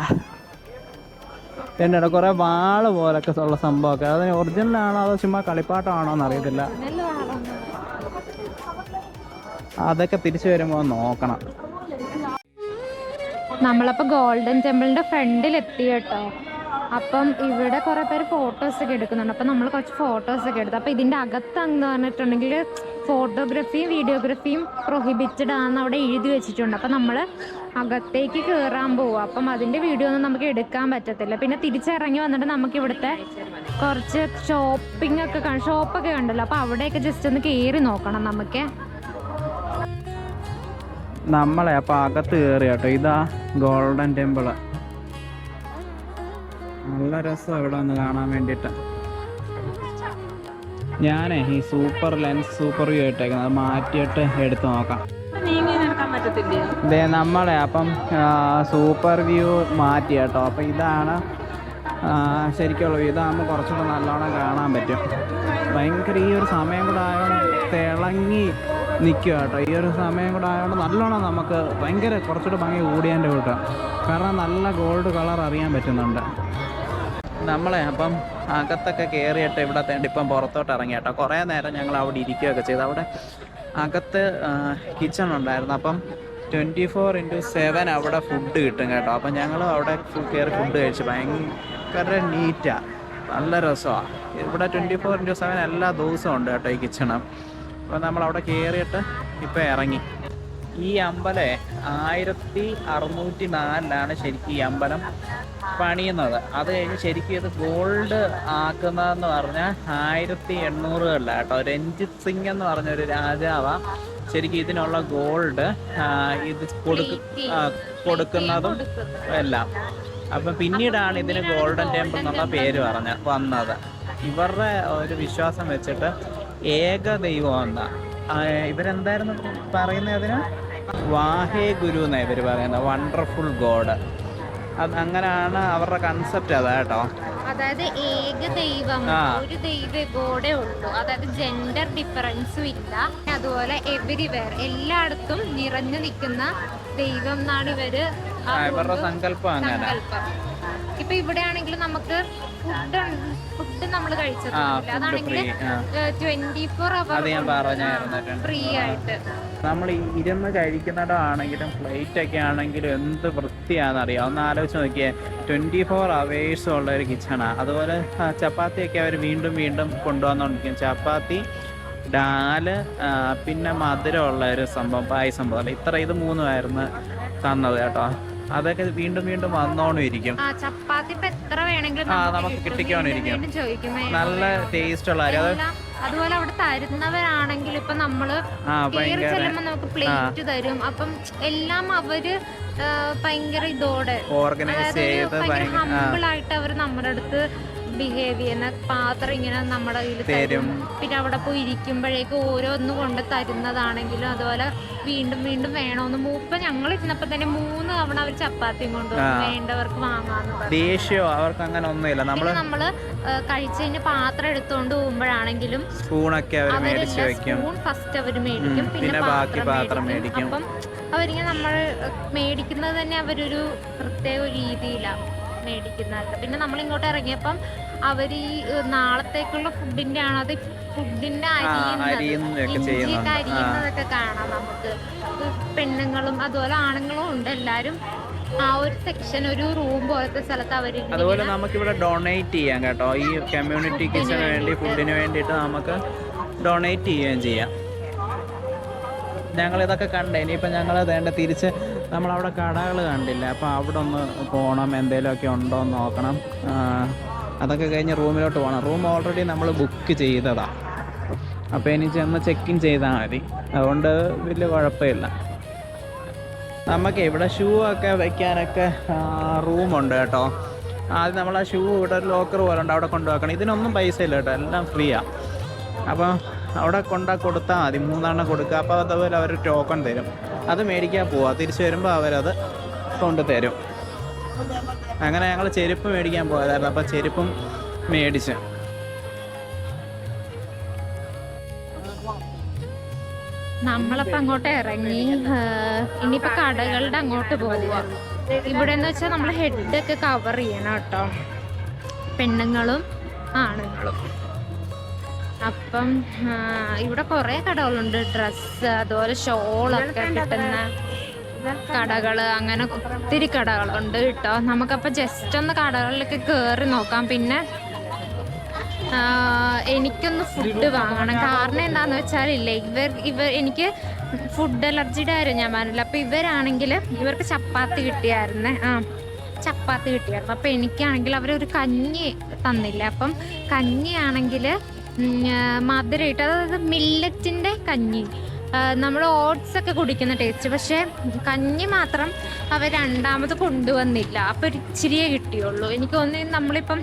എൻ്റെ ഇടയിൽ കുറേ വാള് പോലൊക്കെ ഉള്ള സംഭവമൊക്കെ, അതിന് ഒറിജിനലാണോ അതോ ചുമ്മാ കളിപ്പാട്ടമാണോ എന്നറിയത്തില്ല. അതൊക്കെ തിരിച്ചു വരുമ്പോൾ നോക്കണം. നമ്മളപ്പോൾ ഗോൾഡൻ ടെമ്പിളിൻ്റെ ഫ്രണ്ടിലെത്തി കേട്ടോ. അപ്പം ഇവിടെ കുറേ പേര് ഫോട്ടോസൊക്കെ എടുക്കുന്നുണ്ട്. അപ്പം നമ്മൾ കുറച്ച് ഫോട്ടോസൊക്കെ എടുത്തു. അപ്പോൾ ഇതിൻ്റെ അകത്തെന്ന് പറഞ്ഞിട്ടുണ്ടെങ്കിൽ ഫോട്ടോഗ്രാഫിയും വീഡിയോഗ്രാഫിയും പ്രൊഹിബിറ്റഡ് ആണെന്ന് അവിടെ എഴുതി വെച്ചിട്ടുണ്ട്. അപ്പം നമ്മൾ അകത്തേക്ക് കയറാൻ പോവുക. അപ്പം അതിൻ്റെ വീഡിയോ ഒന്നും നമുക്ക് എടുക്കാൻ പറ്റത്തില്ല. പിന്നെ തിരിച്ചിറങ്ങി വന്നിട്ട് നമുക്ക് ഇവിടുത്തെ കുറച്ച് ഷോപ്പൊക്കെ ഉണ്ടല്ലോ, അപ്പോൾ അവിടെയൊക്കെ ജസ്റ്റ് ഒന്ന് കയറി നോക്കണം നമുക്ക്. നമ്മളെ അപ്പം അകത്ത് കയറി കേട്ടോ. ഇതാ ഗോൾഡൻ ടെമ്പിള്. നല്ല രസം ഇവിടെ ഒന്ന് കാണാൻ വേണ്ടിയിട്ട്. ഞാനേ ഈ സൂപ്പർ ലെൻസ് സൂപ്പർ വ്യൂ ഇട്ടേക്കുന്നത്, അത് മാറ്റിയിട്ട് എടുത്ത് നോക്കാം. ഇതേ നമ്മളെ അപ്പം സൂപ്പർ വ്യൂ മാറ്റി കേട്ടോ. അപ്പം ഇതാണ് ശരിക്കുള്ള വ്യൂ. ഇതാകുമ്പോൾ കുറച്ചുകൂടെ നല്ലോണം കാണാൻ പറ്റും. ഭയങ്കര ഈ ഒരു സമയം കൂടെ ആയതുകൊണ്ട് തിളങ്ങി നിൽക്കുക കേട്ടോ. ഈ ഒരു സമയം കൂടെ ആയതുകൊണ്ട് നല്ലോണം നമുക്ക് ഭയങ്കര കുറച്ചുകൂടെ ഭംഗി കൂടിയതിൻ്റെ കൂട്ടം. കാരണം നല്ല ഗോൾഡ് കളർ അറിയാൻ പറ്റുന്നുണ്ട്. നമ്മളെ അപ്പം അകത്തൊക്കെ കയറിയിട്ട് ഇവിടെ തേണ്ടി ഇപ്പം പുറത്തോട്ട് ഇറങ്ങി കേട്ടോ. കുറേ നേരം ഞങ്ങൾ അവിടെ ഇരിക്കുകയൊക്കെ ചെയ്തു. അവിടെ അകത്ത് കിച്ചൺ ഉണ്ടായിരുന്നു. അപ്പം 24/7 അവിടെ ഫുഡ് കിട്ടും കേട്ടോ. അപ്പം ഞങ്ങൾ അവിടെ കയറി ഫുഡ് കഴിച്ചു. ഭയങ്കര നീറ്റാണ്, നല്ല രസമാണ്. ഇവിടെ 24/7 എല്ലാ ദിവസവും ഉണ്ട് കേട്ടോ ഈ കിച്ചണ്. അപ്പോൾ നമ്മളവിടെ കയറിയിട്ട് ഇപ്പം ഇറങ്ങി. ഈ അമ്പലം 1604 ശരിക്കും ഈ അമ്പലം പണിയുന്നത്. അത് കഴിഞ്ഞ് ശരിക്കും ഇത് ഗോൾഡ് ആക്കുന്നതെന്ന് പറഞ്ഞാൽ 1800-കളിലാണ് കേട്ടോ. രഞ്ജിത് സിംഗ് എന്ന് പറഞ്ഞൊരു രാജാവാണ് ശരിക്കും ഇതിനുള്ള ഗോൾഡ് ഇത് കൊടുക്കുന്നതും എല്ലാം. അപ്പം പിന്നീടാണ് ഇതിന് ഗോൾഡൻ ടെമ്പിൾ എന്നുള്ള പേര് വന്നത്. ഇവരുടെ ഒരു വിശ്വാസം വെച്ചിട്ട് ഏകദൈവം എന്നാ ഇവരെന്തായിരുന്നു പറയുന്നത്, അതിന് വാഹേ ഗുരു എന്നാണ് ഇവർ പറയുന്നത്, വണ്ടർഫുൾ ഗോഡ്. അങ്ങനെയാണ് അവരുടെ കൺസെപ്റ്റ് അതാ കേട്ടോ. അതായത് ഏകദൈവം, ഒരു ദൈവഗോഡേ ഉള്ളൂ. അതായത് ജെൻഡർ ഡിഫറൻസും ഇല്ല. അതുപോലെ എവരിവെയർ എല്ലായിടത്തും നിറഞ്ഞു നിൽക്കുന്ന ദൈവം എന്നാണ് ഇവരുടെ സങ്കല്പം. അങ്ങനെ ഇപ്പൊ ഇവിടെ ആണെങ്കിൽ നമുക്ക് ഫുഡ് നമ്മൾ കഴിച്ചത് അതാണെങ്കിൽ 24 hours ഫ്രീ ആയിട്ട്. നമ്മൾ ഇരുന്ന് കഴിക്കുന്നിടമാണെങ്കിലും പ്ലേറ്റ് ഒക്കെ ആണെങ്കിലും എന്ത് വൃത്തിയാണെന്നറിയാം. ഒന്ന് ആലോചിച്ച് നോക്കിയേ, 24 hours ഉള്ള ഒരു കിച്ചണാണ്. അതുപോലെ ചപ്പാത്തിയൊക്കെ അവർ വീണ്ടും വീണ്ടും കൊണ്ടുവന്നുകൊണ്ടിരിക്കും. ചപ്പാത്തി, ഡാല്, പിന്നെ മധുരമുള്ള ഒരു സംഭവം, പായസം പോലെ. ഇത് 3 തന്നത് കേട്ടോ. അതൊക്കെ വീണ്ടും വീണ്ടും വന്നോണ്ടിരിക്കും. ചപ്പാത്തി എത്ര വേണമെങ്കിലും നമുക്ക് കിട്ടിക്കോണ്ടിരിക്കും. നല്ല ടേസ്റ്റ് ഉള്ള കാര്യം. അത് അതുപോലെ അവിടെ തരുന്നവരാണെങ്കിൽ ഇപ്പൊ നമ്മള് കയറി ചെല്ലുമ്പോ നമുക്ക് പ്ലേറ്റ് തരും. അപ്പം എല്ലാം അവര് ഭയങ്കര ഇതോടെ ഭയങ്കര ഹമ്പിളായിട്ട് അവര് നമ്മുടെ അടുത്ത് ബിഹേവ് ചെയ്യുന്ന പാത്രം ഇങ്ങനെ നമ്മുടെ കയ്യിൽ തരും. പിന്നെ അവിടെ പോയി ഇരിക്കുമ്പോഴേക്കും ഓരോന്ന് കൊണ്ട് തരുന്നതാണെങ്കിലും അതുപോലെ വീണ്ടും വീണ്ടും വേണമെന്ന് മൂപ്പ ഞങ്ങൾ ഇരുന്നപ്പോ തന്നെ 3 തവണ അവർ ചപ്പാത്തിയും കൊണ്ടുവന്നു വേണ്ടവർക്ക് വാങ്ങാന്ന് ദേഷ്യോ അവർക്ക് അങ്ങനെ ഒന്നുമില്ല. നമ്മള് കഴിച്ചു കഴിഞ്ഞ് പാത്രം എടുത്തോണ്ട് പോകുമ്പോഴാണെങ്കിലും സ്പൂണൊക്കെ സ്പൂൺ ഫസ്റ്റ് അവര് മേടിക്കും, പിന്നെ പാത്രം മേടിക്കും. അപ്പം അവരിങ്ങനെ നമ്മൾ മേടിക്കുന്നത് തന്നെ അവരൊരു പ്രത്യേക രീതിയിലാണ് മേടിക്കുന്നത്. പിന്നെ നമ്മൾ ഇങ്ങോട്ട് ഇറങ്ങിയപ്പം അവർ ഈ നാളത്തേക്കുള്ള ഫുഡിന്റെ ആണ് അത് ഫുഡിന്റെ ഇഞ്ചിയൊക്കെ അരിയുന്നതൊക്കെ കാണാം നമുക്ക്. പെണ്ണുങ്ങളും അതുപോലെ ആണുങ്ങളും ഉണ്ട്. എല്ലാരും ആ ഒരു സെക്ഷൻ ഒരു റൂം പോലത്തെ സ്ഥലത്ത് അവര് അതുപോലെ നമുക്ക് ഇവിടെ ഡൊണേറ്റ് ചെയ്യാം കേട്ടോ. ഈ കമ്മ്യൂണിറ്റി കിച്ചന് വേണ്ടി ഫുഡിന് വേണ്ടിയിട്ട് നമുക്ക് ഡൊണേറ്റ് ചെയ്യുകയും ചെയ്യാം. ഞങ്ങളിതൊക്കെ കണ്ടേ. ഇനിയിപ്പോൾ ഞങ്ങൾ വേണ്ട തിരിച്ച് നമ്മളവിടെ കടകൾ കണ്ടില്ല, അപ്പോൾ അവിടെ ഒന്ന് പോകണം, എന്തെങ്കിലുമൊക്കെ ഉണ്ടോ എന്ന് നോക്കണം. അതൊക്കെ കഴിഞ്ഞ് റൂമിലോട്ട് പോകണം. റൂം ഓൾറെഡി നമ്മൾ ബുക്ക് ചെയ്തതാണ്, അപ്പോൾ ഇനി ചെന്ന് ചെക്ക് ഇൻ ചെയ്താൽ മതി. അതുകൊണ്ട് വലിയ കുഴപ്പമില്ല. നമുക്ക് ഇവിടെ ഷൂ ഒക്കെ വെക്കാനൊക്കെ റൂമുണ്ട് കേട്ടോ. ആദ്യം നമ്മൾ ആ ഷൂ ഇവിടെ ഒരു ലോക്കർ പോലെ ഉണ്ട്, അവിടെ കൊണ്ടുവെക്കണം. ഇതിനൊന്നും പൈസ ഇല്ല കേട്ടോ, എല്ലാം ഫ്രീയാണ്. അപ്പോൾ അവിടെ കൊടുത്താൽ മതി, 3 എണ്ണം കൊടുക്കുക. അപ്പോൾ അതുപോലെ അവർ ടോക്കൺ തരും, അത് മേടിക്കാൻ പോവുക. തിരിച്ച് വരുമ്പോൾ അവരത് കൊണ്ട് തരും. അങ്ങനെ ഞങ്ങൾ ചെരുപ്പ് മേടിക്കാൻ പോയതായിരുന്നു, അപ്പോൾ ചെരുപ്പും മേടിച്ച്. നമ്മളപ്പോൾ അങ്ങോട്ട് ഇറങ്ങി. ഇനിയിപ്പോൾ കടകളുടെ അങ്ങോട്ട് പോകുക. ഇവിടെ എന്ന് വെച്ചാൽ നമ്മൾ ഹെഡൊക്കെ കവർ ചെയ്യണം കേട്ടോ, പെണ്ണുങ്ങളും ആണുങ്ങളും. അപ്പം ഇവിടെ കുറേ കടകളുണ്ട്, ഡ്രസ്സ് അതുപോലെ ഷോളൊക്കെ കിട്ടുന്ന കടകൾ, അങ്ങനെ ഒത്തിരി കടകളുണ്ട് കേട്ടോ. നമുക്കപ്പോൾ ജസ്റ്റ് ഒന്ന് കടകളിലൊക്കെ കയറി നോക്കാം. പിന്നെ എനിക്കൊന്ന് ഫുഡ് വാങ്ങണം. കാരണം എന്താണെന്ന് വെച്ചാലില്ലേ, എനിക്ക് ഫുഡ് അലർജിയുടെ കാര്യം ഞാൻ പറഞ്ഞില്ല. അപ്പോൾ ഇവരാണെങ്കിൽ ഇവർക്ക് ചപ്പാത്തി കിട്ടിയായിരുന്നേ, ചപ്പാത്തി കിട്ടിയായിരുന്നു. അപ്പോൾ എനിക്കാണെങ്കിൽ അവരൊരു കഞ്ഞി തന്നില്ല. അപ്പം കഞ്ഞിയാണെങ്കിൽ മധുരമായിട്ട്, അതായത് മില്ലറ്റിൻ്റെ കഞ്ഞി, നമ്മൾ ഓട്സ് ഒക്കെ കുടിക്കുന്ന ടേസ്റ്റ്. പക്ഷേ കഞ്ഞി മാത്രം അവർ രണ്ടാമത് കൊണ്ടുവന്നില്ല. അപ്പോൾ ഒരു ഇച്ചിരിയേ കിട്ടിയുള്ളൂ. എനിക്ക് തോന്നുന്നു നമ്മളിപ്പം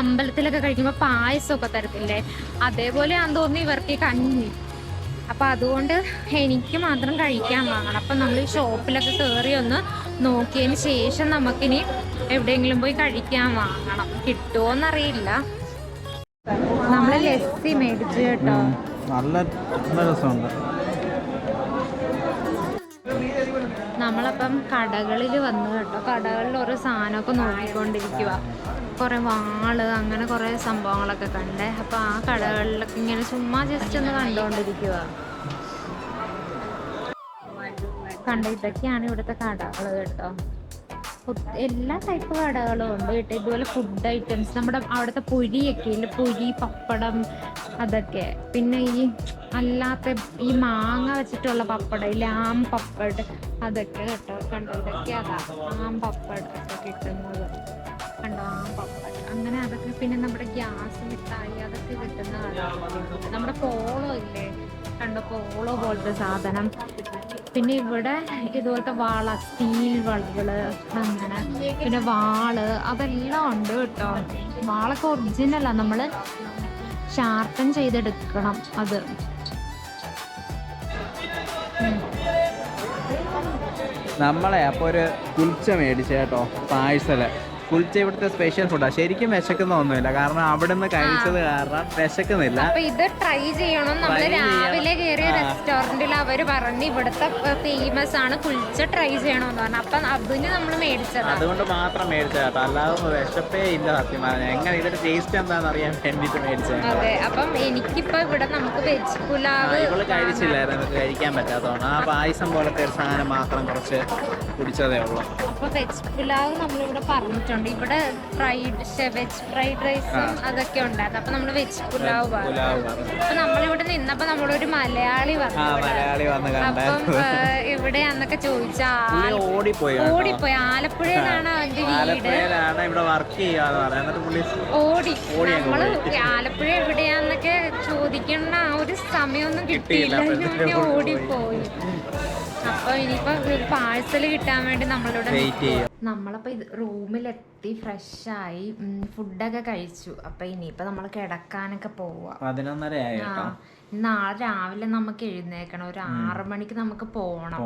അമ്പലത്തിലൊക്കെ കഴിക്കുമ്പോൾ പായസമൊക്കെ തരത്തില്ലേ, അതേപോലെയാണെന്ന് തോന്നി ഇവർക്ക് ഈ കഞ്ഞി. അപ്പോൾ അതുകൊണ്ട് എനിക്ക് മാത്രം കഴിക്കാൻ വാങ്ങണം. അപ്പം നമ്മൾ ഈ ഷോപ്പിലൊക്കെ കയറി ഒന്ന് നോക്കിയതിന് ശേഷം നമുക്കിനി എവിടെയെങ്കിലും പോയി കഴിക്കാൻ വാങ്ങണം. കിട്ടുമോ എന്നറിയില്ല. നമ്മൾ ലസ്സി മേടിച്ചു കേട്ടോ, നല്ല രസമുണ്ട്. നമ്മളപ്പം കടകളിൽ വന്നു കേട്ടോ. കടകളിൽ ഓരോ സാധനമൊക്കെ നോക്കിക്കൊണ്ടിരിക്കുക. കുറേ വാള് അങ്ങനെ കുറേ സംഭവങ്ങളൊക്കെ കണ്ടേ. അപ്പോൾ ആ കടകളിലൊക്കെ ഇങ്ങനെ ചുമ്മാ ജസ്റ്റ് ഒന്ന് കണ്ടുകൊണ്ടിരിക്കുക. ഇതൊക്കെയാണ് ഇവിടുത്തെ കടകൾ കേട്ടോ. എല്ലാ ടൈപ്പ് കടകളും ഉണ്ട് കേട്ടോ. ഇതുപോലെ ഫുഡ് ഐറ്റംസ്, നമ്മുടെ അവിടുത്തെ പൊരിയൊക്കെ ഇല്ല, പൊരി, പപ്പടം, അതൊക്കെ. പിന്നെ ഈ അല്ലാത്ത ഈ മാങ്ങ വെച്ചിട്ടുള്ള പപ്പടം ഇല്ല, ആം പപ്പട്, അതൊക്കെ കേട്ടോ. ഇതൊക്കെ അതാ ആം പപ്പട് ഒക്കെ കിട്ടുന്നത് കണ്ടോ, ആം പപ്പട് അങ്ങനെ അതൊക്കെ. പിന്നെ നമ്മുടെ ഗ്യാസ് മിഠായി അതൊക്കെ കിട്ടുന്ന കടകളൊക്കെ. നമ്മുടെ പോളോ ഇല്ലേ, കണ്ടോ, പോളോ പോലത്തെ സാധനം. പിന്നെ ഇവിടെ ഇതുപോലത്തെ വാള, സ്റ്റീൽ വളകള്, അങ്ങനെ. പിന്നെ വാള് അതെല്ലാം ഉണ്ട് കേട്ടോ. വാളൊക്കെ ഒറിജിനലാണ്, നമ്മൾ ഷാർപ്പൻ ചെയ്തെടുക്കണം അത്. നമ്മളെ അപ്പോൾ ഒരു കുൽച്ച മേടിച്ച കേട്ടോ, പാഴ്സല്. കുൽച്ച ഇവിടുത്തെ സ്പെഷ്യൽ ഫുഡാണ്. ശരിക്കും വിശക്കുന്നൊന്നുമില്ല, കാരണം അവിടെ നിന്ന് കഴിച്ചത് കാരണം വിശക്കുന്നില്ല. അപ്പൊ ഇത് ട്രൈ ചെയ്യണം. നമ്മള് രാവിലെ കയറിയ റെസ്റ്റോറന്റിൽ അവര് പറഞ്ഞു ഇവിടുത്തെ ഫേമസ് ആണ്, കുൽച്ച ട്രൈ ചെയ്യണമെന്ന് പറഞ്ഞു. അപ്പൊ അതിന് നമ്മൾ മേടിച്ചത്, അതുകൊണ്ട് മാത്രം മേടിച്ചത് കേട്ടോ. അല്ലാതെ വിശപ്പേ ഇല്ല സത്യം പറഞ്ഞാൽ. എങ്ങനെ ഇതിന്റെ ടേസ്റ്റ് എന്താണെന്ന് അറിയാൻ വേണ്ടിട്ട് മേടിച്ചത്. അതെ. അപ്പം എനിക്കിപ്പോ ഇവിടെ നമുക്ക് വെജ് പുലാവ് ഇവള് കഴിച്ചില്ലായിരുന്നു, കഴിക്കാൻ പറ്റാത്തതാണ്. ആ പായസം പോലത്തെ ഒരു സാധനം മാത്രം കുറച്ച് കുടിച്ചതേ ഉള്ളൂ. അപ്പൊ വെജ് പുലാവ് നമ്മളിവിടെ പറഞ്ഞിട്ടുണ്ട്. ഇവിടെ വെജ് ഫ്രൈഡ് റൈസും അതൊക്കെ ഉണ്ടായിരുന്നു. അപ്പൊ നമ്മള് വെജ് പുലാവ് പറഞ്ഞു. അപ്പൊ നമ്മളിവിടെ നിന്നപ്പോ നമ്മളൊരു മലയാളി വന്നു മലയാളി വന്ന് അപ്പം ഇവിടെയാന്നൊക്കെ ചോദിച്ചാ ഓടിപ്പോയി ആലപ്പുഴയിലാണ് അവന്റെ വീട്. ഇവിടെ വർക്ക് ചെയ്യാന്ന് പറയാം. ഓടി നമ്മള് ആലപ്പുഴ എവിടെയാന്നൊക്കെ ചോദിക്കണ ആ ഒരു സമയമൊന്നും കിട്ടിയില്ല, ഓടിപ്പോയി. അപ്പൊ ഇനിയിപ്പോ പാഴ്സൽ കിട്ടാൻ വേണ്ടി നമ്മളപ്പോ റൂമിലെത്തി ഫ്രഷായി ഫുഡൊക്കെ കഴിച്ചു. അപ്പൊ ഇനിയിപ്പോ നമ്മള് കിടക്കാനൊക്കെ പോവാ. 11:30 നാളെ രാവിലെ നമുക്ക് എഴുന്നേക്കണം, ഒരു 6 മണിക്ക് നമുക്ക് പോണം.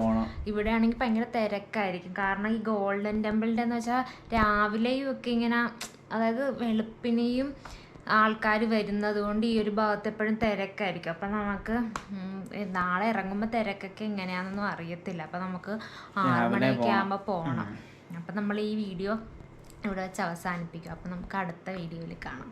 ഇവിടെ ആണെങ്കിൽ ഭയങ്കര തിരക്കായിരിക്കും. കാരണം ഈ ഗോൾഡൻ ടെമ്പിളിന്റെ എന്ന് വെച്ചാൽ രാവിലെയും ഒക്കെ ഇങ്ങനെ, അതായത് വെളുപ്പിനെയും ആൾക്കാർ വരുന്നത് കൊണ്ട് ഈ ഒരു ഭാഗത്ത് എപ്പോഴും തിരക്കായിരിക്കും. അപ്പം നമുക്ക് നാളെ ഇറങ്ങുമ്പോൾ തിരക്കൊക്കെ എങ്ങനെയാണെന്നൊന്നും അറിയത്തില്ല. അപ്പം നമുക്ക് 6 മണിയൊക്കെ ആകുമ്പോൾ പോകണം. അപ്പം നമ്മൾ ഈ വീഡിയോ ഇവിടെ വെച്ച് അവസാനിപ്പിക്കും. അപ്പം നമുക്ക് അടുത്ത വീഡിയോയിൽ കാണാം.